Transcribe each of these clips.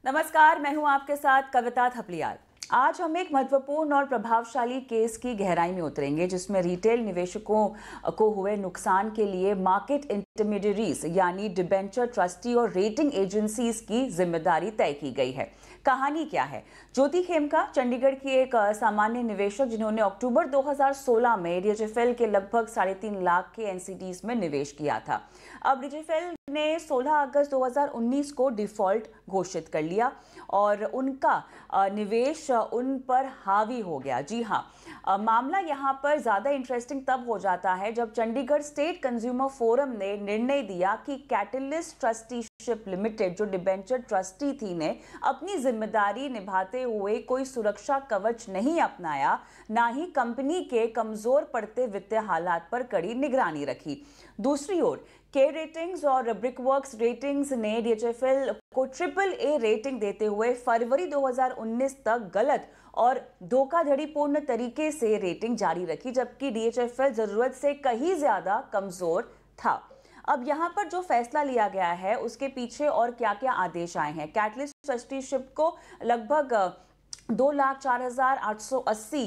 नमस्कार, मैं हूं आपके साथ कविता थपलियाल। आज हम एक महत्वपूर्ण और प्रभावशाली केस की गहराई में उतरेंगे जिसमें रिटेल निवेशकों को हुए नुकसान के लिए मार्केट इंटरमीडियरीज यानी डिबेंचर ट्रस्टी और रेटिंग एजेंसीज की जिम्मेदारी तय की गई है। कहानी क्या है? ज्योति खेमका चंडीगढ़ की एक सामान्य निवेशक जिन्होंने अक्टूबर 2016 में डीएचएफएल के लगभग 3.5 लाख के एनसीडीज में निवेश किया था। अब डीएचएफएल ने 16 अगस्त 2019 को डिफॉल्ट घोषित कर लिया और उनका निवेश उन पर हावी हो गया। जी हाँ, मामला यहाँ पर ज़्यादा इंटरेस्टिंग तब हो जाता है जब चंडीगढ़ स्टेट कंज्यूमर फोरम ने निर्णय दिया कि कैटलिस्ट ट्रस्टीशिप लिमिटेड जो डिबेंचर ट्रस्टी थी ने अपनी जिम्मेदारी निभाते हुए कोई सुरक्षा कवच नहीं अपनाया, ना ही कंपनी के कमजोर पड़ते वित्तीय हालात पर कड़ी निगरानी रखी। दूसरी ओर के रेटिंग्स और ब्रिकवर्क्स रेटिंग्स ने डीएचएफएल को AAA रेटिंग देते हुए फरवरी 2019 तक गलत और धोखाधड़ीपूर्ण तरीके से रेटिंग जारी रखी, जबकि डीएचएफएल जरूरत से कहीं ज्यादा कमजोर था। अब यहाँ पर जो फैसला लिया गया है उसके पीछे और क्या क्या आदेश आए हैं। कैटलिस्ट ट्रस्टीशिप को लगभग 2,04,880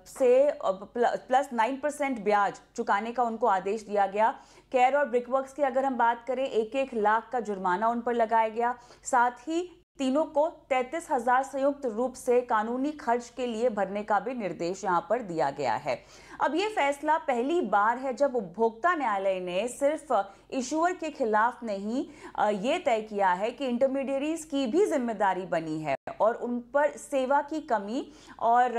से प्लस 9% ब्याज चुकाने का उनको आदेश दिया गया। केयर और ब्रिकवर्क्स की अगर हम बात करें, 1-1 लाख का जुर्माना उन पर लगाया गया। साथ ही तीनों को 33,000 संयुक्त रूप से कानूनी खर्च के लिए भरने का भी निर्देश यहां पर दिया गया है। अब ये फैसला पहली बार है जब उपभोक्ता न्यायालय ने सिर्फ इशूअर के खिलाफ नहीं ये तय किया है कि इंटरमीडियरीज की भी जिम्मेदारी बनी है और उन पर सेवा की कमी और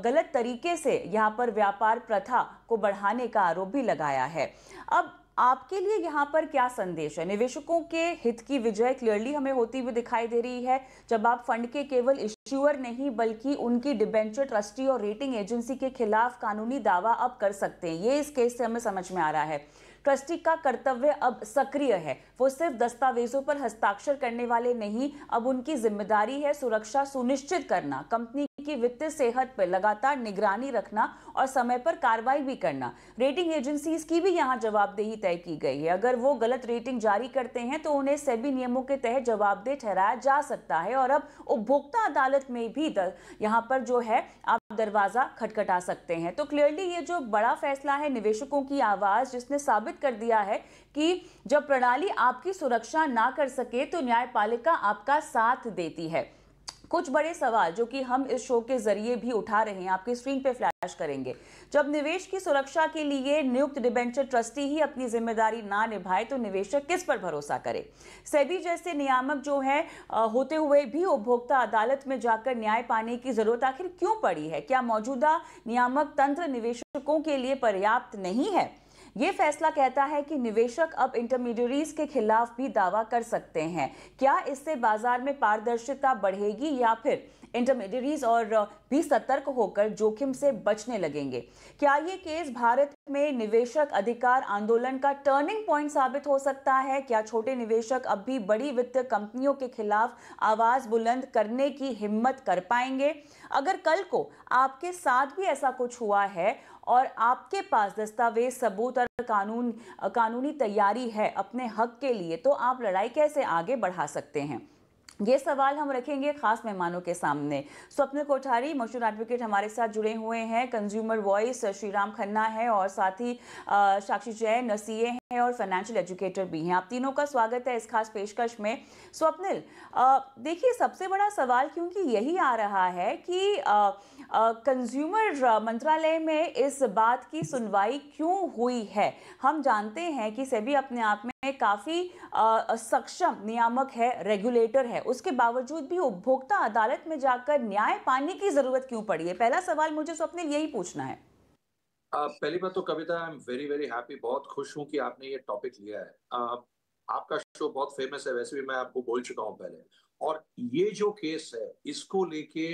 गलत तरीके से यहाँ पर व्यापार प्रथा को बढ़ाने का आरोप भी लगाया है। अब आपके लिए यहाँ पर क्या संदेश है? निवेशकों के हित की विजय क्लियरली हमें होती हुई दिखाई दे रही है जब आप फंड के केवल इश्यूअर नहीं बल्कि उनकी डिबेंचर ट्रस्टी और रेटिंग एजेंसी के खिलाफ कानूनी दावा अब कर सकते हैं। ये इस केस से हमें समझ में आ रहा है। ट्रस्टी का कर्तव्य अब सक्रिय है, वो सिर्फ दस्तावेजों पर हस्ताक्षर करने वाले नहीं, अब उनकी जिम्मेदारी है सुरक्षा सुनिश्चित करना, कंपनी की वित्तीय सेहत पर लगातार निगरानी रखना और समय पर कार्रवाई भी करना। रेटिंग एजेंसीज की भी यहाँ जवाबदेही तय की गई है। अगर वो गलत रेटिंग जारी करते हैं तो उन्हें सेबी नियमों के तहत जवाबदेह ठहराया जा सकता है और अब उपभोक्ता अदालत में भी यहाँ पर जो है आप दरवाजा खटखटा सकते हैं। तो क्लियरली ये जो बड़ा फैसला है निवेशकों की आवाज जिसने साबित कर दिया है कि जब प्रणाली आपकी सुरक्षा ना कर सके तो न्यायपालिका आपका साथ देती है। कुछ बड़े सवाल जो कि हम इस शो के जरिए भी उठा रहे हैं आपकी स्क्रीन पे फ्लैश करेंगे। जब निवेश की सुरक्षा के लिए नियुक्त डिबेंचर ट्रस्टी ही अपनी जिम्मेदारी ना निभाए तो निवेशक किस पर भरोसा करे? सेबी जैसे नियामक जो है होते हुए भी उपभोक्ता अदालत में जाकर न्याय पाने की जरूरत आखिर क्यों पड़ी है? क्या मौजूदा नियामक तंत्र निवेशकों के लिए पर्याप्त नहीं है? ये फैसला कहता है कि निवेशक अब इंटरमीडियरीज के खिलाफ भी दावा कर सकते हैं। क्या इससे बाजार में पारदर्शिता बढ़ेगी या फिर इंटरमीडियरीज और भी सतर्क होकर जोखिम से बचने लगेंगे? क्या ये केस भारत में निवेशक अधिकार आंदोलन का टर्निंग पॉइंट साबित हो सकता है? क्या छोटे निवेशक अब भी बड़ी वित्तीय कंपनियों के खिलाफ आवाज बुलंद करने की हिम्मत कर पाएंगे? अगर कल को आपके साथ भी ऐसा कुछ हुआ है और आपके पास दस्तावेज, सबूत और कानूनी तैयारी है अपने हक के लिए, तो आप लड़ाई कैसे आगे बढ़ा सकते हैं? ये सवाल हम रखेंगे खास मेहमानों के सामने। स्वप्निल कोठारी मशहूर एडवोकेट हमारे साथ जुड़े हुए हैं, कंज्यूमर वॉइस श्रीराम खन्ना है और साथ ही साक्षी जैन सीए हैं और फाइनेंशियल एजुकेटर भी हैं। आप तीनों का स्वागत है इस खास पेशकश में। स्वप्निल, देखिए सबसे बड़ा सवाल क्योंकि यही आ रहा है कि कंज्यूमर मंत्रालय में इस बात की सुनवाई क्यों हुई है। हम जानते हैं कि सेबी अपने आप में काफी सक्षम नियामक है, रेगुलेटर है, उसके बावजूद भी उपभोक्ता अदालत में जाकर न्याय पाने की जरूरत क्यों पड़ी है? पहला सवाल मुझे स्वप्निल यही पूछना है। पहली बात तो Kavita, I am very very happy, बहुत खुश हूं कि आपने ये टॉपिक लिया है। आपका शो बहुत फेमस है, वैसे भी मैं आपको बोल चुका हूं पहले। और ये जो केस है इसको लेके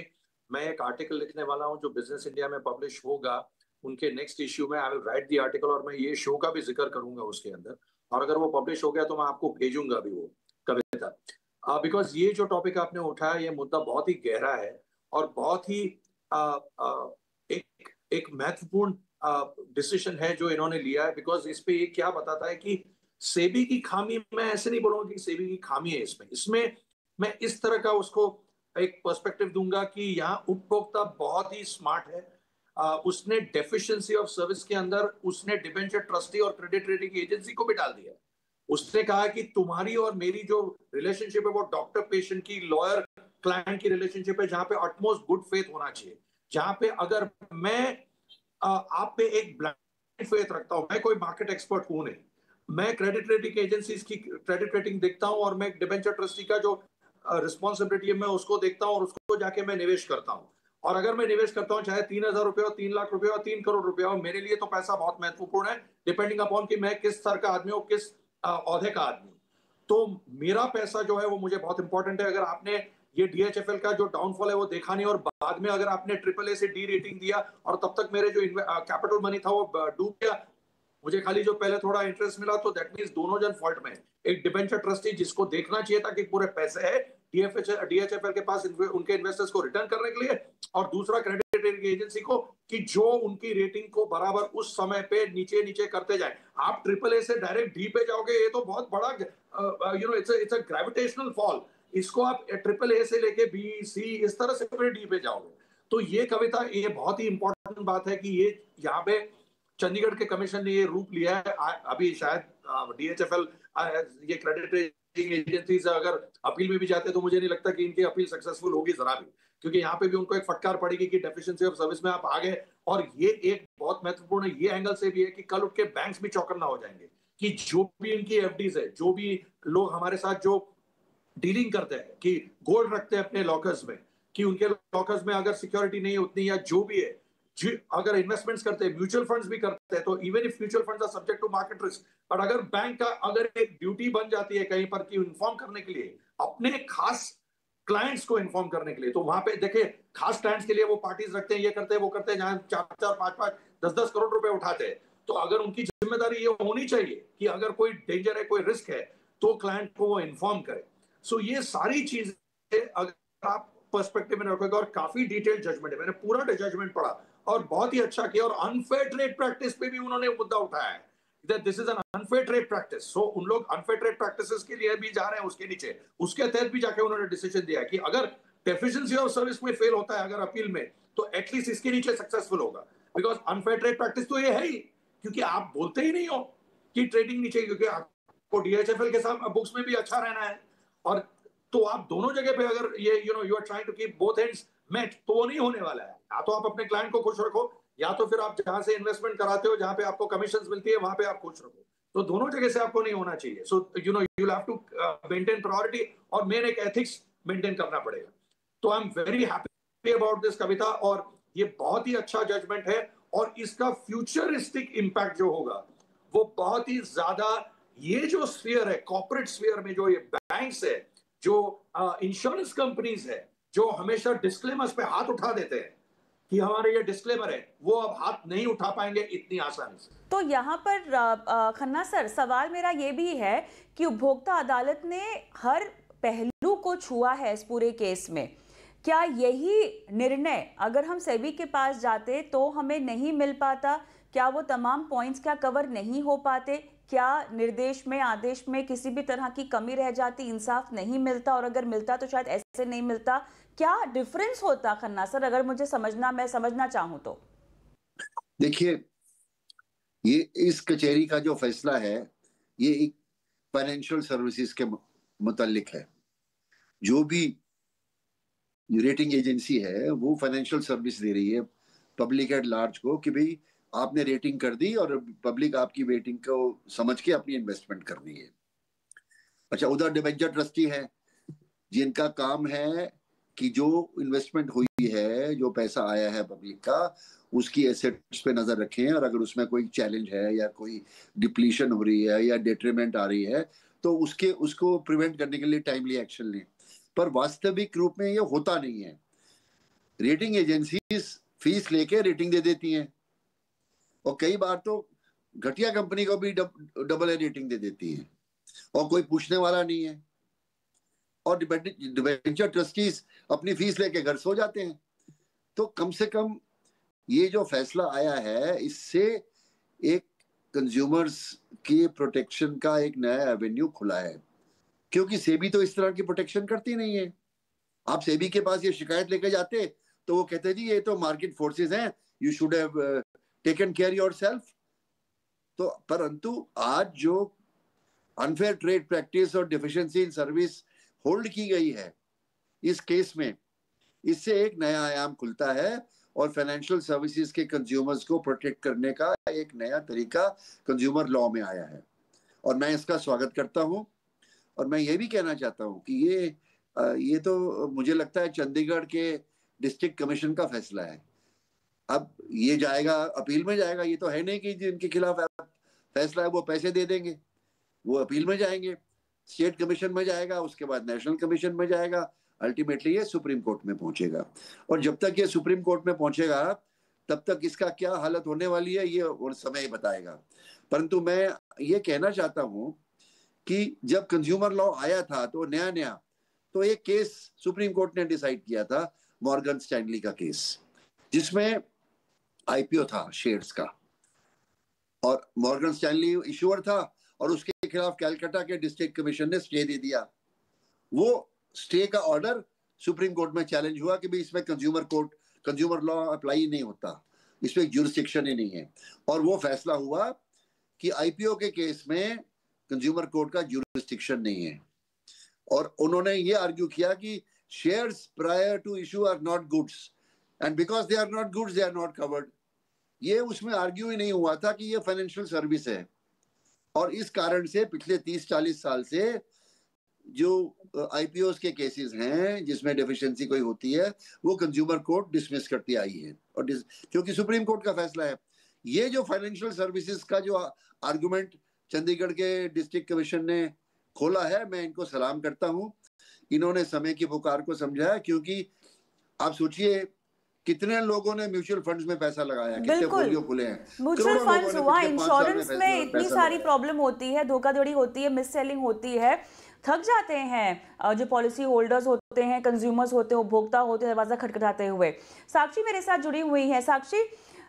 मैं एक आर्टिकल लिखने वाला हूं जो बिजनेस इंडिया में पब्लिश होगा, उनके नेक्स्ट इश्यू में I will write the article और मैं ये शो का भी जिक्र करूंगा उसके अंदर। और अगर वो पब्लिश हो गया तो मैं आपको भेजूंगा भी वो कविता। बिकॉज ये जो टॉपिक आपने उठाया ये मुद्दा बहुत ही गहरा है और बहुत ही एक महत्वपूर्ण डिसीजन है जो इन्होंने लिया है। बिकॉज इस पे ये क्या बताता है कि सेबी की खामी, मैं ऐसे नहीं बोलूंगा कि सेबी की खामी है इसमें इसमें मैं इस तरह का उसको एक पर्सपेक्टिव दूंगा कि यहाँ उपभोक्ता बहुत ही स्मार्ट है। उसने डेफिशिएंसी ऑफ सर्विस के अंदर उसने डिबेंचर ट्रस्टी और क्रेडिट रेटिंग एजेंसी को भी डाल दिया है। उसने कहा कि तुम्हारी और मेरी जो रिलेशनशिप है वो डॉक्टर पेशेंट की, लॉयर क्लाइंट की रिलेशनशिप है, जहां पे अटमोस्ट गुड फेथ होना चाहिए, जहां पे अगर मैं आप पे एक ब्लाइंड फेथ रखता हूं, मैं कोई मार्केट एक्सपर्ट हूं नहीं, मैं क्रेडिट रेटिंग एजेंसीज की क्रेडिट रेटिंग देखता हूं और मैं डिबेंचर ट्रस्टी का जो रिस्पॉन्सिबिलिटी है मैं उसको देखता हूं और उसको जाके मैं निवेश करता हूं। और अगर मैं निवेश करता हूं चाहे 3,000 रुपया हो, 3 लाख रुपया हो, 3 करोड़ रुपया हो, मेरे लिए तो पैसा बहुत महत्वपूर्ण है, डिपेंडिंग अपॉन कि मैं किस स्तर का आदमी हूं, किस औहदे का आदमी हूं। तो मेरा पैसा जो है वो मुझे बहुत इंपॉर्टेंट है। अगर आपने ये डीएचएफएल का जो डाउनफॉल है वो देखा नहीं और बाद में अगर आपने ट्रिपल ए से डी रेटिंग दिया और तब तक मेरे जो कैपिटल मनी था वो डूब गया, मुझे खाली जो पहले थोड़ा इंटरेस्ट मिला, तो दैट मींस दोनों जन फॉल्ट में। एक डिबेंचर ट्रस्टी जिसको देखना चाहिए था कि पूरे पैसे है डीएचएफएल के पास उनके इन्वेस्टर्स को रिटर्न करने के लिए, और दूसरा क्रेडिट रेटिंग एजेंसी को कि जो उनकी रेटिंग को बराबर उस समय पे नीचे नीचे करते जाए। आप ट्रिपल ए से डायरेक्ट डी पे जाओगे, ये तो बहुत बड़ा इट्स अ ग्रेविटेशनल फॉल। इसको आप ट्रिपल ए से लेके बी सी इस तरह से पूरे डी पे जाओगे। तो ये कविता, ये बहुत ही इंपॉर्टेंट बात है कि ये यहाँ पे चंडीगढ़ के कमीशन ने ये रूप लिया है। अभी शायद डीएचएफएल ये क्रेडिट रेटिंग एजेंसी से अगर अपील में भी जाते तो मुझे नहीं लगता कि इनकी अपील सक्सेसफुल होगी जरा भी, क्योंकि यहाँ पे भी उनको एक फटकार पड़ेगी कि डेफिशिएंसी ऑफ सर्विस में आप आ गए। और ये एक बहुत महत्वपूर्ण ये एंगल से भी है कि कल उठ के बैंक्स भी चौकन्ना हो जाएंगे कि जो भी इनकी एफडीज है, जो भी लोग हमारे साथ जो डीलिंग करते हैं कि गोल्ड रखते हैं अपने लॉकर्स में, कि उनके लॉकर्स में अगर सिक्योरिटी नहीं उतनी या जो भी है, अगर इन्वेस्टमेंट्स करते हैं, म्यूचुअल फंड्स भी करते हैं, तो even if mutual funds are subject to market risk, पर अगर बैंक का अगर एक ड्यूटी बन जाती है कहीं पर कि इन्फॉर्म करने के लिए अपने खास क्लाइंट्स को इन्फॉर्म करने के लिए, तो वहां पे देखिए खास क्लाइंट्स के लिए वो पार्टीज रखते हैं, ये करते हैं वो करते हैं, जहां 4-4, 5-5, 10-10 करोड़ रुपए उठाते हैं। तो अगर उनकी जिम्मेदारी ये होनी चाहिए कि अगर कोई डेंजर है, कोई रिस्क है, तो क्लाइंट को वो इन्फॉर्म करे। सो ये सारी चीजें अगर आप पर्सपेक्टिव में रखोगे, और काफी डिटेल जजमेंट है, मैंने पूरा जजमेंट पढ़ा और बहुत ही अच्छा किया। और अनफेयर ट्रेड प्रैक्टिस पे भी उन्होंने मुद्दा उठाया है, that this is an unfair trade practice. So उन लोग unfair trade practices के लिए भी जा रहे हैं उसके नीचे, उसके तहत भी जाके उन्होंने डिसीजन दिया कि अगर डेफिशिएंसी ऑफ सर्विस में फेल होता है अगर अपील में, तो एटलीस्ट इसके नीचे सक्सेसफुल होगा। बिकॉज अनफेयर ट्रेड प्रैक्टिस तो ये है ही, क्योंकि आप बोलते ही नहीं हो कि ट्रेडिंग नीचे, क्योंकि आपको डीएचएफएल के साथ बुक्स में भी अच्छा रहना है, और तो आप दोनों जगह पे अगर ये you are trying to keep both ends meet, तो वो नहीं होने वाला है। या तो आप अपने क्लाइंट को खुश रखो, या तो फिर आप जहां से इन्वेस्टमेंट कराते हो, जहां पे आपको कमीशन मिलती है, वहां पे आप खुश रखो। तो दोनों जगह से आपको नहीं होना चाहिए। So you'll have to maintain priority, और मेन एक एथिक्स मेंटेन करना पड़ेगा। तो I am very happy about this Kavita, और ये बहुत ही अच्छा जजमेंट है, और इसका फ्यूचरिस्टिक इंपैक्ट जो होगा वो बहुत ही ज्यादा, ये जो स्फीयर है कॉर्पोरेट स्फीयर में, जो ये बैंक्स है, जो इंश्योरेंस कंपनीज है, जो हमेशा डिस्क्लेमर्स पे हाथ उठा देते हैं कि हमारे ये डिस्क्लेमर है, वो अब हाथ नहीं उठा पाएंगे इतनी आसानी से। तो यहाँ पर खन्ना सर, सवाल मेरा ये भी है कि उपभोक्ता अदालत ने हर पहलू को छुआ है इस पूरे केस में। क्या यही निर्णय अगर हम सेबी के पास जाते तो हमें नहीं मिल पाता? क्या वो तमाम पॉइंट्स क्या कवर नहीं हो पाते? क्या निर्देश में, आदेश में किसी भी तरह की कमी रह जाती, इंसाफ नहीं मिलता, और अगर मिलता तो शायद ऐसे नहीं मिलता? क्या डिफरेंस होता खन्ना सर, अगर मैं समझना चाहूं तो? देखिए, ये इस कचहरी का जो फैसला है ये एक फाइनेंशियल सर्विसेज के मुतालिक है। जो भी रेटिंग एजेंसी है वो फाइनेंशियल सर्विस दे रही है पब्लिक एट लार्ज को कि भाई आपने रेटिंग कर दी और पब्लिक आपकी रेटिंग को समझ के अपनी इन्वेस्टमेंट कर रही है। अच्छा, उधर डिबेंचर ट्रस्टी है जिनका काम है कि जो इन्वेस्टमेंट हुई है, जो पैसा आया है पब्लिक का, उसकी एसेट्स पे नजर रखें, और अगर उसमें कोई चैलेंज है या कोई डिप्लीशन हो रही है या डेट्रीमेंट आ रही है तो उसको प्रिवेंट करने के लिए टाइमली एक्शन लें। पर वास्तविक रूप में ये होता नहीं है। रेटिंग एजेंसीज फीस लेके रेटिंग दे देती हैं, और कई बार तो घटिया कंपनी को भी डबल ए रेटिंग दे देती हैं, और कोई पूछने वाला नहीं है, और डिबेंचर ट्रस्टीज अपनी फीस लेके घर सो जाते हैं। तो कम से कम ये जो फैसला आया है इससे एक कंज्यूमर्स की प्रोटेक्शन का एक नया एवेन्यू खुला है, क्योंकि सेबी तो इस तरह की प्रोटेक्शन करती नहीं है। आप सेबी के पास ये शिकायत लेके जाते तो वो कहते जी ये तो मार्केट फोर्सेस हैं, you should have taken care yourself. तो परंतु आज जो अनफेयर ट्रेड प्रैक्टिस और डिफिशिएंसी इन सर्विस होल्ड की गई है इस केस में, इससे एक नया आयाम खुलता है और फाइनेंशियल सर्विसेज के कंज्यूमर्स को प्रोटेक्ट करने का एक नया तरीका कंज्यूमर लॉ में आया है, और मैं इसका स्वागत करता हूं। और मैं ये भी कहना चाहता हूं कि ये तो मुझे लगता है चंडीगढ़ के डिस्ट्रिक्ट कमीशन का फैसला है। अब ये जाएगा अपील में जाएगा, ये तो है नहीं कि जिनके खिलाफ फैसला है वो पैसे दे देंगे, वो अपील में जाएंगे, स्टेट कमीशन में जाएगा, उसके बाद नेशनल कमीशन में जाएगा, अल्टीमेटली ये सुप्रीम कोर्ट में पहुंचेगा। और जब तक ये सुप्रीम कोर्ट में पहुंचेगा तब तक इसका क्या हालत होने वाली है ये और समय ही बताएगा। परंतु मैं ये कहना चाहता हूं कि जब कंज्यूमर लॉ आया था तो नया तो एक केस सुप्रीम कोर्ट ने डिसाइड किया था, मॉर्गन स्टैनली का केस, जिसमें आईपीओ था शेयर्स का, और मॉर्गन स्टैनली इशूअर था और उसके खिलाफ कैलकाटा के डिस्ट्रिक्ट कमीशन ने स्टे दे दिया। वो स्टे का ऑर्डर सुप्रीम कोर्ट में चैलेंज हुआ कि भाई इसमें कंज्यूमर लॉ अप्लाई नहीं होता, इसमें ज्यूरिसडिक्शन ही नहीं है। और वो फैसला हुआ कि आईपीओ के केस में कंज्यूमर कोर्ट का ज्यूरिसडिक्शन नहीं है, और उन्होंने ये आर्ग्यू किया कि shares prior to issue are not goods and because they are not goods they are not covered. ये उसमें आर्ग्यू ही नहीं हुआ था कि ये फाइनेंशियल सर्विस है, और इस कारण से पिछले 30-40 साल से जो आईपीओस के केसेस हैं जिसमें डेफिशिएंसी कोई होती है वो कंज्यूमर कोर्ट डिसमिस करती आई है, और क्योंकि सुप्रीम कोर्ट का फैसला है। ये जो फाइनेंशियल सर्विसेज का जो आर्गुमेंट चंडीगढ़ के डिस्ट्रिक्ट कमीशन ने खोला है, मैं इनको सलाम करता हूं। इन्होंने समय की पुकार को समझा है, क्योंकि आप सोचिए कितने लोगों ने म्यूचुअल फंड्स में पैसा लगाया, कितने फोलियो खुले हैं, म्यूचुअल फंड्स हुआ, इंश्योरेंस में इतनी सारी प्रॉब्लम होती है, धोखाधड़ी होती है, मिस सेलिंग होती है, थक जाते हैं जो पॉलिसी होल्डर्स होते हैं, कंज्यूमर्स होते हैं, उपभोक्ता होते हैं दरवाजा खटखटाते हुए। साक्षी मेरे साथ जुड़ी हुई है। साक्षी,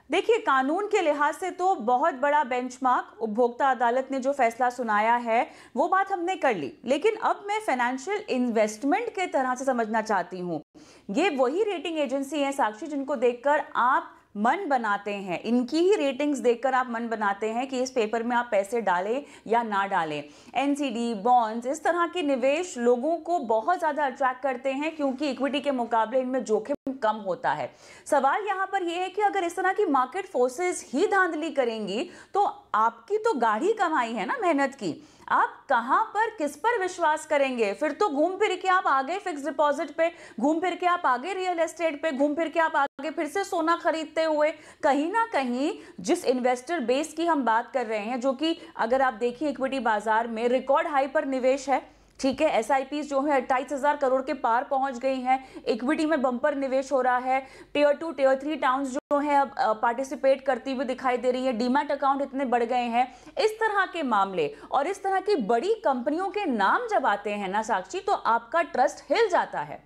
देखिए कानून के लिहाज से तो बहुत बड़ा बेंचमार्क उपभोक्ता अदालत ने जो फैसला सुनाया है वो बात हमने कर ली, लेकिन अब मैं फाइनेंशियल इन्वेस्टमेंट के तरह से समझना चाहती हूँ। ये वही रेटिंग एजेंसी है साक्षी जिनको देखकर आप मन बनाते हैं, इनकी ही रेटिंग्स देखकर आप मन बनाते हैं कि इस पेपर में आप पैसे डालें या ना डालें। एनसीडी, बॉन्ड्स, इस तरह के निवेश लोगों को बहुत ज्यादा अट्रैक्ट करते हैं क्योंकि इक्विटी के मुकाबले इनमें जोखिम कम होता है। सवाल यहां पर यह है कि अगर इस तरह की मार्केट फोर्सेस ही धांधली करेंगी तो आपकी तो गाढ़ी कमाई है ना मेहनत की, आप कहां पर किस पर विश्वास करेंगे? फिर तो घूम फिर के आप आ गए फिक्स डिपॉजिट पे, घूम फिर के आप आगे रियल एस्टेट पे, घूम फिर के आप आगे फिर से सोना खरीदते हुए। कहीं ना कहीं जिस इन्वेस्टर बेस की हम बात कर रहे हैं, जो कि अगर आप देखिए इक्विटी बाजार में रिकॉर्ड हाई पर निवेश है, ठीक है, एसआईपी जो है 28,000 करोड़ के पार पहुंच गई हैं, इक्विटी में बंपर निवेश हो रहा है, टियर 2 टियर 3 टाउन्स जो है अब पार्टिसिपेट करती हुई दिखाई दे रही है, डीमैट अकाउंट इतने बढ़ गए हैं। इस तरह के मामले और इस तरह की बड़ी कंपनियों के नाम जब आते हैं ना साक्षी, तो आपका ट्रस्ट हिल जाता है।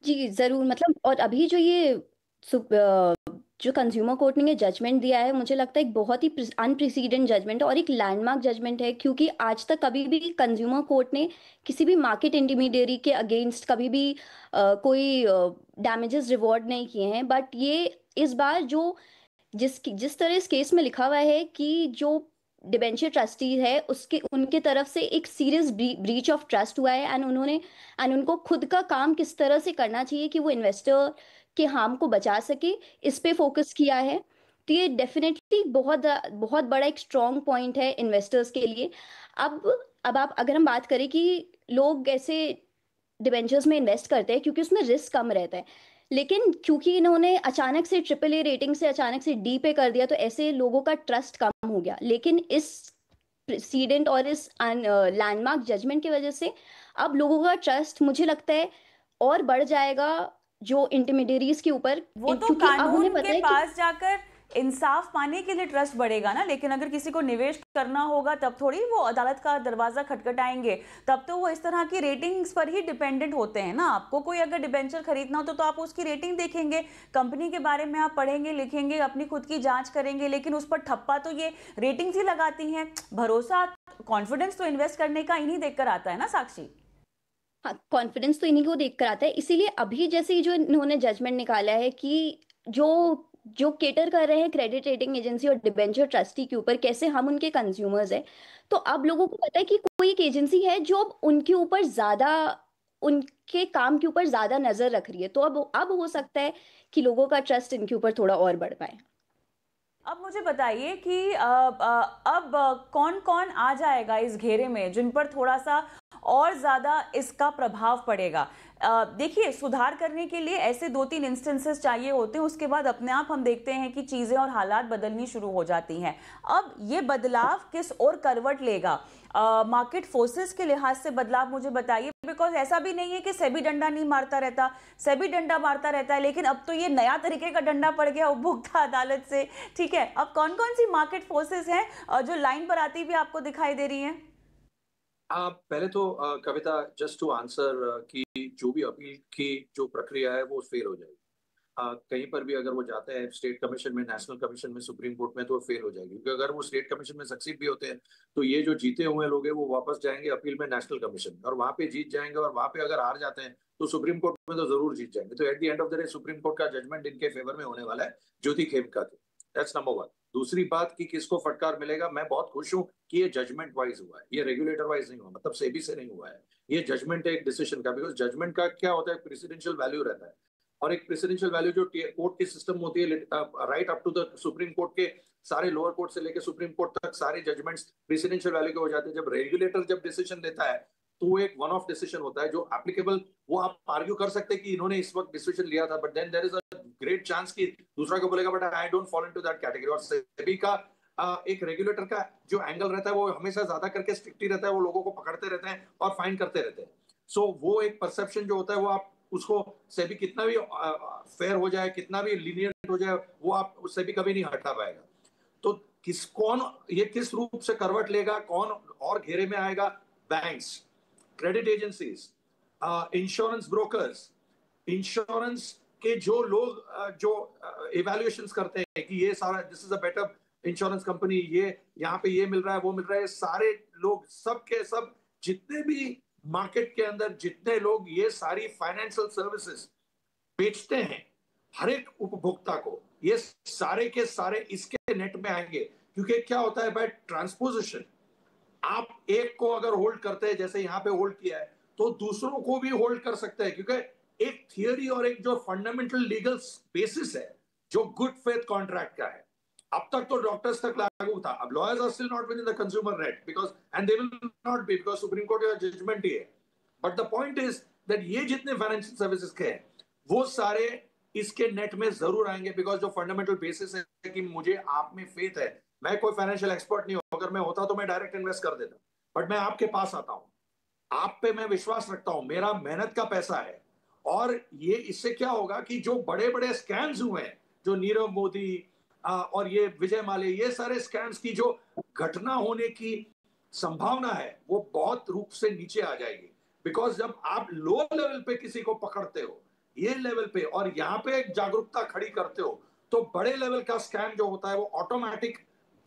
जी जरूर, मतलब और अभी जो कंज्यूमर कोर्ट ने जजमेंट दिया है, मुझे लगता है एक बहुत ही अनप्रेसिडेंट जजमेंट है और एक लैंडमार्क जजमेंट है, क्योंकि आज तक कभी भी कंज्यूमर कोर्ट ने किसी भी मार्केट इंटरमीडियरी के अगेंस्ट कभी भी कोई डैमेजेस रिवॉर्ड नहीं किए हैं। बट ये इस बार जिस तरह इस केस में लिखा हुआ है कि जो डिबेंचर ट्रस्टी है उनके तरफ से एक सीरियस ब्रीच ऑफ ट्रस्ट हुआ है, एंड उनको खुद का काम किस तरह से करना चाहिए कि वो इन्वेस्टर के हार्म को बचा सके, इस पे फोकस किया है। तो ये डेफिनेटली बहुत बहुत बड़ा एक स्ट्रॉन्ग पॉइंट है इन्वेस्टर्स के लिए। अगर हम बात करें कि लोग ऐसे डिबेंचर्स में इन्वेस्ट करते हैं क्योंकि उसमें रिस्क कम रहता है, लेकिन क्योंकि इन्होंने अचानक से AAA रेटिंग से अचानक से D पे कर दिया, तो ऐसे लोगों का ट्रस्ट कम हो गया। लेकिन इस प्रेसिडेंट और इस लैंडमार्क जजमेंट की वजह से अब लोगों का ट्रस्ट मुझे लगता है और बढ़ जाएगा जो इंटरमीडियरीज के ऊपर। वो तो कानून के पास जाकर इंसाफ पाने के लिए ट्रस्ट बढ़ेगा ना, लेकिन अगर किसी को निवेश करना होगा तब थोड़ी वो अदालत का दरवाजा खटखटाएंगे, तब तो वो इस तरह की रेटिंग्स पर ही डिपेंडेंट होते हैं ना। आपको कोई अगर डिबेंचर खरीदना हो तो आप उसकी रेटिंग देखेंगे, कंपनी के बारे में आप पढ़ेंगे लिखेंगे, अपनी खुद की जांच करेंगे, लेकिन उस पर ठप्पा तो ये रेटिंग्स ही लगाती हैं। भरोसा, कॉन्फिडेंस तो इन्वेस्ट करने का इन्हीं देखकर आता है ना साक्षी। हाँ, कॉन्फिडेंस तो इन्हीं को देखकर आता है। इसीलिए अभी जैसे जो इन्होंने जजमेंट निकाला है कि जो जो केटर कर रहे हैं क्रेडिट रेटिंग एजेंसी और डिबेंचर ट्रस्टी के ऊपर, कैसे हम उनके कंज्यूमर्स हैं, तो अब लोगों को पता है कि कोई एक एजेंसी है जो अब उनके ऊपर ज्यादा, उनके काम के ऊपर ज्यादा नजर रख रही है। तो अब हो सकता है कि लोगों का ट्रस्ट इनके ऊपर थोड़ा और बढ़ पाए। अब मुझे बताइए कि अब कौन कौन आ जाएगा इस घेरे में जिन पर थोड़ा सा और ज्यादा इसका प्रभाव पड़ेगा। देखिए, सुधार करने के लिए ऐसे 2-3 इंस्टेंसेस चाहिए होते हैं, उसके बाद अपने आप हम देखते हैं कि चीजें और हालात बदलनी शुरू हो जाती हैं। अब ये बदलाव किस ओर करवट लेगा, मार्केट फोर्सेस के लिहाज से बदलाव मुझे बताइए, बिकॉज ऐसा भी नहीं है कि सेबी डंडा नहीं मारता रहता, सेबी डंडा मारता रहता है, लेकिन अब तो ये नया तरीके का डंडा पड़ गया उपभोक्ता अदालत से। ठीक है, अब कौन कौन सी मार्केट फोर्सेस हैं जो लाइन पर आती हुई आपको दिखाई दे रही हैं? पहले तो कविता, जस्ट टू आंसर कि जो भी अपील की जो प्रक्रिया है वो फेल हो जाएगी। कहीं पर भी अगर वो जाते हैं स्टेट कमीशन में, नेशनल कमीशन में, सुप्रीम कोर्ट में, तो फेल हो जाएगी। क्योंकि अगर वो स्टेट कमीशन में सक्सीड भी होते हैं तो ये जो जीते हुए लोग हैं वो वापस जाएंगे अपील में नेशनल कमीशन, और वहां पे जीत जाएंगे, और वहां पे अगर हार जाते हैं तो सुप्रीम कोर्ट में तो जरूर जीत जाएंगे। तो at the end of the day supreme court का जजमेंट इनके फेवर में होने वाला है, ज्योति खेमका के। That's number one. दूसरी बात कि किसको फटकार मिलेगा, मैं बहुत खुश हूं कि ये जजमेंट वाइज हुआ है, ये रेगुलेटर वाइज नहीं हुआ, मतलब सेबी से नहीं हुआ है, ये जजमेंट है एक डिसीजन का। बिकॉज जजमेंट का क्या होता है, प्रेसिडेंशियल वैल्यू रहता है, और एक प्रेसिडेंशियल वैल्यू जो कोर्ट की सिस्टम होती है, right up to the supreme court के सारे लोअर कोर्ट से लेकर सुप्रीम कोर्ट तक सारे जजमेंट्स प्रेसिडेंशियल वैल्यू के हो जाते हैं। जब रेगुलेटर जब डिसीजन लेता है तो वो एक वन ऑफ डिसीजन होता है जो एप्लीकेबल, वो आप आर्ग्यू कर सकते हैं कि इन्होंने इस वक्त डिसीजन लिया था, but then there is a great chance कि दूसरा को बोलेगा but I don't fall into that category. और सेबी का एक रेगुलेटर का जो एंगल रहता है वो हमेशा ज्यादा करके स्ट्रिक्टी रहता है, वो लोगों को पकड़ते रहते हैं और फाइन करते रहते हैं। सो वो एक परसेप्शन जो होता है वो आप उसको, सेबी कितना भी फेयर हो जाए, कितना भी लीनियंट हो जाए, वो आप उससे भी कभी नहीं हटा पाएगा। तो ये किस रूप से करवट लेगा, कौन और घेरे में आएगा? Banks, credit agencies, insurance brokers, insurance के जो लोग जो इवैल्यूएशंस करते हैं कि ये सारा this is a better insurance company, ये यहाँ पे ये मिल रहा है, वो मिल रहा है, सारे लोग, सब के सब जितने भी मार्केट के अंदर जितने लोग ये सारी फाइनेंशियल सर्विसेज बेचते हैं हर एक उपभोक्ता को, ये सारे के सारे इसके नेट में आएंगे। क्योंकि क्या होता है बाय ट्रांसपोजिशन, आप एक को अगर होल्ड करते हैं जैसे यहाँ पे होल्ड किया है तो दूसरों को भी होल्ड कर सकते हैं। क्योंकि एक थियरी और एक जो फंडामेंटल लीगल बेसिस है जो गुड फेथ कॉन्ट्रैक्ट का है, अब तक तो डॉक्टर्स तक लागू था, अब lawyers are still not within the consumer net because and they will not be because supreme court का जजमेंट ही है। But the point is that ये जितने फाइनेंशियल सर्विसेज के हैं वो सारे इसके नेट में जरूर आएंगे, बिकॉज जो फंडामेंटल बेसिस है कि मुझे आप में फेथ है। मैं कोई फाइनेंशियल एक्सपर्ट नहीं हूं, अगर मैं होता तो मैं डायरेक्ट इन्वेस्ट कर देता, बट मैं आपके पास आता हूं, आप पे मैं विश्वास रखता हूं, मेरा मेहनत का पैसा है। और ये इससे क्या होगा कि जो बड़े बड़े स्कैम्स हुए हैं, जो नीरव मोदी और ये विजय माल्या, ये सारे स्कैम्स की जो घटना होने की संभावना है वो बहुत रूप से नीचे आ जाएगी। बिकॉज जब आप लो लेवल पे किसी को पकड़ते हो, ये लेवल पे, और यहाँ पे एक जागरूकता खड़ी करते हो, तो बड़े लेवल का स्कैम जो होता है वो ऑटोमेटिक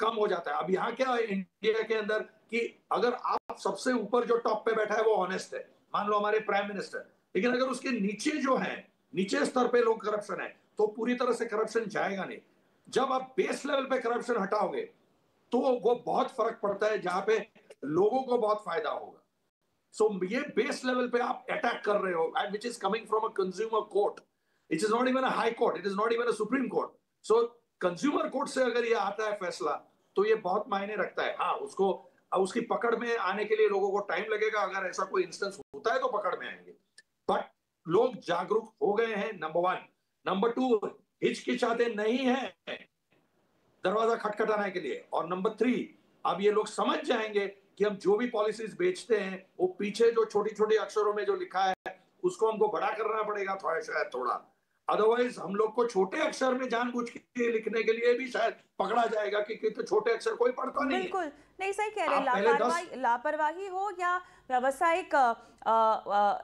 कम हो जाता है। अब यहाँ क्या है इंडिया के अंदर कि अगर आप सबसे ऊपर जो टॉप पे बैठा है वो ऑनेस्ट है, मान लो हमारे प्राइम मिनिस्टर, लेकिन अगर उसके नीचे जो है, नीचे स्तर पे लोग करप्शन है, तो पूरी तरह से करप्शन जाएगा नहीं। जब आप बेस लेवल पे करप्शन हटाओगे तो वो बहुत फर्क पड़ता है, जहां पे लोगों को बहुत फायदा होगा। सो ये बेस लेवल पे आप अटैक कर रहे हो, and which is coming from a consumer court, it is not even a high court, it is not even a supreme court. So consumer court से अगर ये आता है फैसला तो ये बहुत मायने रखता है। हाँ, उसको उसकी पकड़ में आने के लिए लोगों को टाइम लगेगा, अगर ऐसा कोई इंस्टेंस होता है तो पकड़ में आएंगे, बट लोग जागरूक हो गए हैं, नंबर वन। नंबर टू, हिचकिचाते नहीं है दरवाजा खटखटाने के लिए। और नंबर थ्री, अब ये लोग समझ जाएंगे कि हम जो भी पॉलिसीज बेचते हैं वो पीछे जो छोटी छोटी अक्षरों में जो लिखा है उसको हमको बड़ा करना पड़ेगा थोड़ा, शायद थोड़ा, अदरवाइज हम लोग को छोटे अक्षर में जानबूझ के लिखने के लिए भी शायद पकड़ा जाएगा कि तो छोटे अक्षर कोई पढ़ता नहीं है। बिल्कुल नहीं, सही कह रहे हैं। आप पहले 10 लापरवाही हो या व्यावसायिक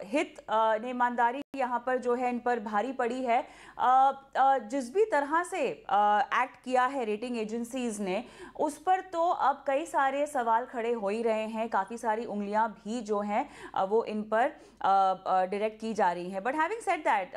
हित ने ईमानदारी यहाँ पर जो है इन पर भारी पड़ी है। जिस भी तरह से एक्ट किया है रेटिंग एजेंसीज ने, उस पर तो अब कई सारे सवाल खड़े हो ही रहे हैं, काफ़ी सारी उंगलियां भी जो हैं वो इन पर डायरेक्ट की जा रही हैं। But having said that,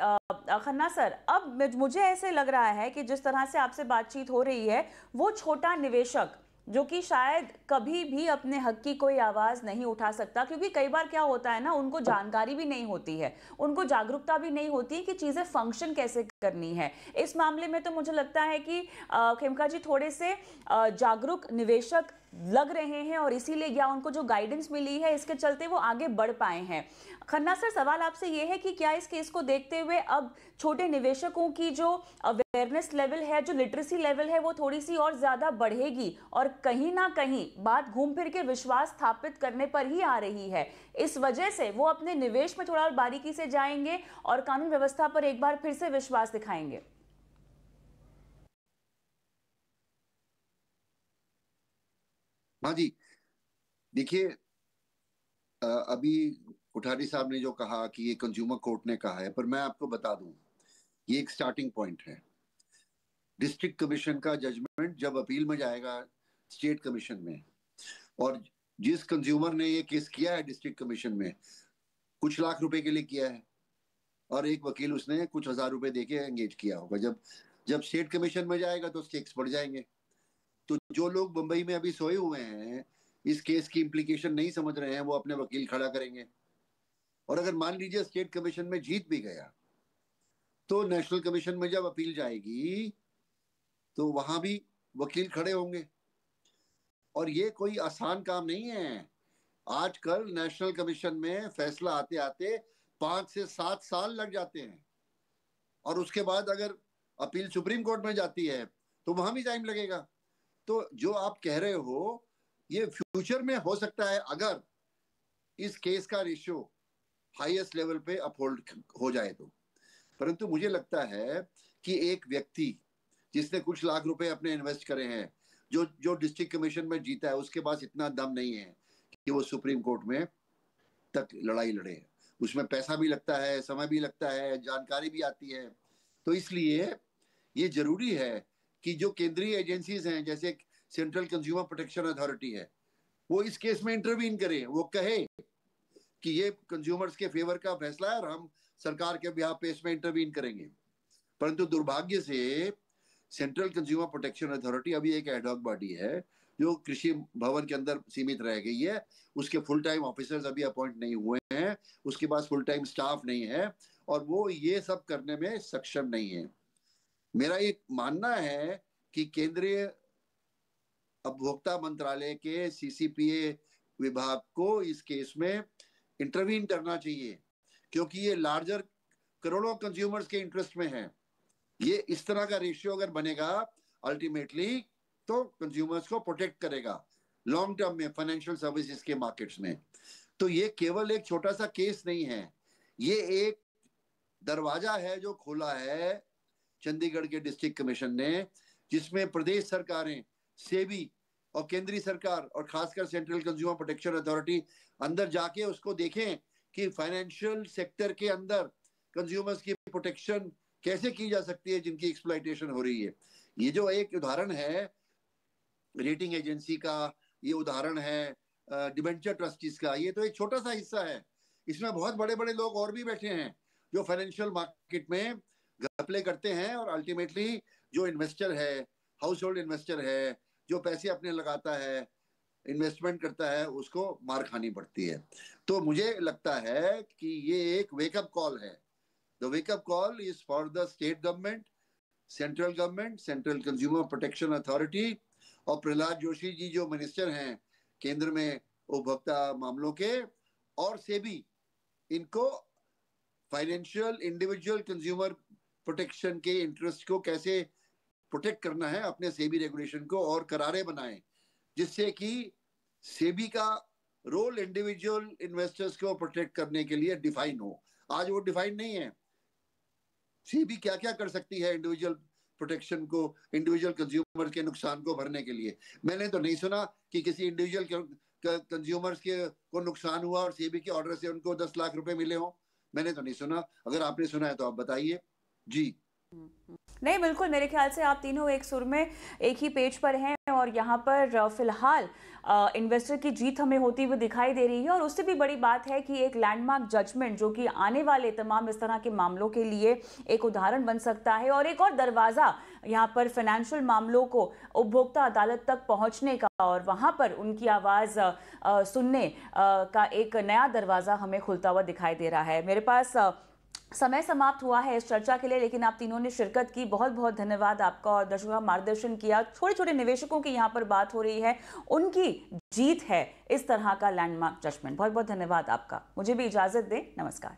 Khanna sir, अब मुझे ऐसे लग रहा है कि जिस तरह से आपसे बातचीत हो रही है, वो छोटा निवेशक जो कि शायद कभी भी अपने हक की कोई आवाज़ नहीं उठा सकता, क्योंकि कई बार क्या होता है ना, उनको जानकारी भी नहीं होती है, उनको जागरूकता भी नहीं होती कि चीज़ें फंक्शन कैसे करनी है। इस मामले में तो मुझे लगता है कि खेमका जी थोड़े से जागरूक निवेशक लग रहे हैं और इसीलिए या उनको जो गाइडेंस मिली है इसके चलते वो आगे बढ़ पाए हैं। खन्ना सर, सवाल आपसे ये है कि क्या इस केस को देखते हुए अब छोटे निवेशकों की जो अवेयरनेस लेवल है, जो लिटरेसी लेवल है, वो थोड़ी सी और ज्यादा बढ़ेगी और कहीं ना कहीं बात घूम फिर के विश्वास स्थापित करने पर ही आ रही है। इस वजह से वो अपने निवेश में थोड़ा और बारीकी से जाएंगे और कानून व्यवस्था पर एक बार फिर से विश्वास दिखाएंगे। हाँ जी, देखिए, अभी कोठारी साहब ने जो कहा कि ये कंज्यूमर कोर्ट ने कहा है, पर मैं आपको बता दूं, ये एक स्टार्टिंग पॉइंट है। डिस्ट्रिक्ट कमीशन का जजमेंट जब अपील में जाएगा स्टेट कमीशन में, और जिस कंज्यूमर ने ये केस किया है डिस्ट्रिक्ट कमीशन में, कुछ लाख रुपए के लिए किया है और एक वकील उसने कुछ हजार रुपए देके एंगेज किया होगा। जब जब स्टेट कमीशन में जाएगा तो स्टेक्स बढ़ जाएंगे। तो जो लोग मुंबई में अभी सोए हुए हैं, इस केस की इम्प्लीकेशन नहीं समझ रहे हैं, वो अपने वकील खड़ा करेंगे। और अगर मान लीजिए स्टेट कमीशन में जीत भी गया, तो नेशनल कमीशन में जब अपील जाएगी तो वहां भी वकील खड़े होंगे। और ये कोई आसान काम नहीं है। आजकल नेशनल कमीशन में फैसला आते आते 5 से 7 साल लग जाते हैं, और उसके बाद अगर अपील सुप्रीम कोर्ट में जाती है तो वहां भी टाइम लगेगा। तो जो आप कह रहे हो, ये फ्यूचर में हो सकता है अगर इस केस का रेशियो हाईएस्ट लेवल पे अपहोल्ड हो जाए तो। परंतु मुझे लगता है कि एक व्यक्ति जिसने कुछ लाख रुपए अपने इन्वेस्ट करे हैं, जो जो डिस्ट्रिक्ट कमीशन में जीता है, उसके पास इतना दम नहीं है कि वो सुप्रीम कोर्ट में तक लड़ाई लड़े। उसमें पैसा भी लगता है, समय भी लगता है, जानकारी भी आती है। तो इसलिए ये जरूरी है कि जो केंद्रीय एजेंसीज हैं, जैसे सेंट्रल कंज्यूमर प्रोटेक्शन अथॉरिटी है, वो इस केस में इंटरवीन करे। वो कहे कि ये कंज्यूमर्स के फेवर का फैसला है और हम सरकार के बिहाफ पे इसमें इंटरवीन करेंगे। परंतु दुर्भाग्य से सेंट्रल कंज्यूमर प्रोटेक्शन अथॉरिटी अभी एक एडहॉक बॉडी है जो कृषि भवन के अंदर सीमित रह गई है। उसके फुल टाइम ऑफिसर्स अभी अपॉइंट नहीं हुए हैं, उसके पास फुल टाइम स्टाफ नहीं है, और वो ये सब करने में सक्षम नहीं है। मेरा ये मानना है कि केंद्रीय उपभोक्ता मंत्रालय के सीसीपीए विभाग को इस केस में इंटरवीन करना चाहिए, क्योंकि ये लार्जर करोड़ों कंज्यूमर्स के इंटरेस्ट में है। ये इस तरह का रेशियो अगर बनेगा अल्टीमेटली, तो कंज्यूमर्स को प्रोटेक्ट करेगा लॉन्ग टर्म में फाइनेंशियल सर्विसेज के मार्केट्स में। तो ये केवल एक छोटा सा केस नहीं है, ये एक दरवाजा है जो खोला है चंडीगढ़ के डिस्ट्रिक्ट कमीशन ने, जिसमें प्रदेश सरकारें, सेबी और केंद्रीय सरकार और खासकर सेंट्रल कंज्यूमर प्रोटेक्शन अथॉरिटी अंदर जाके उसको देखें कि फाइनेंशियल सेक्टर के अंदर कंज्यूमर्स की प्रोटेक्शन कैसे की जा सकती है जिनकी एक्सप्लॉइटेशन हो रही है। ये जो एक उदाहरण है रेटिंग एजेंसी का, ये उदाहरण है डिबेंचर ट्रस्टीज का, ये तो एक छोटा सा हिस्सा है। इसमें बहुत बड़े बड़े लोग और भी बैठे हैं जो फाइनेंशियल मार्केट में घपले करते हैं, और अल्टीमेटली जो इन्वेस्टर है, हाउस होल्ड इन्वेस्टर है, जो पैसे अपने लगाता है, इन्वेस्टमेंट करता है, उसको मार खानी पड़ती है। तो मुझे लगता है कि ये एक वेकअप कॉल है। The wake up call is for the state government, central government, central consumer protection authority, और प्रहलाद जोशी जी जो मिनिस्टर हैं केंद्र में उपभोक्ता मामलों के, और सेबी, इनको फाइनेंशियल इंडिविजुअल कंज्यूमर प्रोटेक्शन के इंटरेस्ट को कैसे प्रोटेक्ट करना है, अपने सेबी रेगुलेशन को और करारे बनाएं, जिससे कि सेबी का रोल इंडिविजुअल इन्वेस्टर्स को प्रोटेक्ट करने के लिए डिफाइन हो। आज वो डिफाइन नहीं है। सेबी क्या क्या कर सकती है इंडिविजुअल प्रोटेक्शन को, इंडिविजुअल कंज्यूमर के नुकसान को भरने के लिए। मैंने तो नहीं सुना कि किसी इंडिविजुअल कंज्यूमर्स के को नुकसान हुआ और सेबी के ऑर्डर से उनको 10 लाख रुपए मिले हों। मैंने तो नहीं सुना, अगर आपने सुना है तो आप बताइए। जी नहीं, बिल्कुल, मेरे ख्याल से आप तीनों एक सुर में एक ही पेज पर हैं और यहाँ पर फिलहाल इन्वेस्टर की जीत हमें होती हुई दिखाई दे रही है। और उससे भी बड़ी बात है कि एक लैंडमार्क जजमेंट जो कि आने वाले तमाम इस तरह के मामलों के लिए एक उदाहरण बन सकता है और एक और दरवाज़ा यहाँ पर फाइनेंशियल मामलों को उपभोक्ता अदालत तक पहुँचने का और वहाँ पर उनकी आवाज़ सुनने का एक नया दरवाज़ा हमें खुलता हुआ दिखाई दे रहा है। मेरे पास समय समाप्त हुआ है इस चर्चा के लिए, लेकिन आप तीनों ने शिरकत की, बहुत बहुत धन्यवाद आपका। और दर्शकों का मार्गदर्शन किया, छोटे छोटे निवेशकों की यहाँ पर बात हो रही है, उनकी जीत है इस तरह का लैंडमार्क जजमेंट। बहुत बहुत धन्यवाद आपका। मुझे भी इजाजत दें, नमस्कार।